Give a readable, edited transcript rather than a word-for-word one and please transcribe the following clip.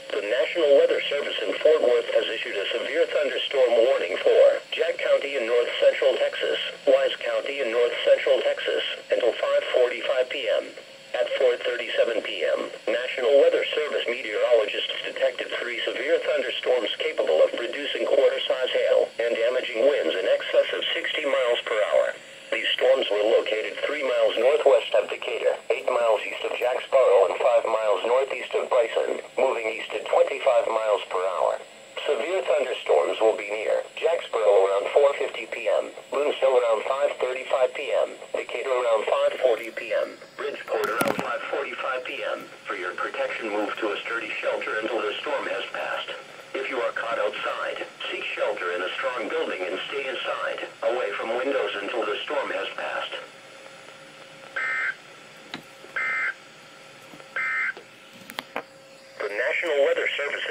The National Weather Service in Fort Worth has issued a severe thunderstorm warning for Jack County in north central Texas, Wise County in north central Texas, until 5:45 p.m. At 4:37 p.m., National Weather Service meteorologists detected 3 severe thunderstorms capable of producing quarter-size hail and damaging winds in excess of 60 miles per hour. These storms were located 3 miles northwest of Decatur, 8 miles east of Jacksboro, and 5 miles northeast of Bryson, moving east at 25 miles per hour. Severe thunderstorms will be near Jacksboro around 4:50 p.m., Boonville around 5:35 p.m., Decatur around 5:40 p.m., Bridgeport around 5:45 p.m. For your protection, move to a sturdy shelter until the storm has passed. If you are caught outside, seek shelter in a strong building and stay inside, away from windows until the storm has passed. The National Weather Service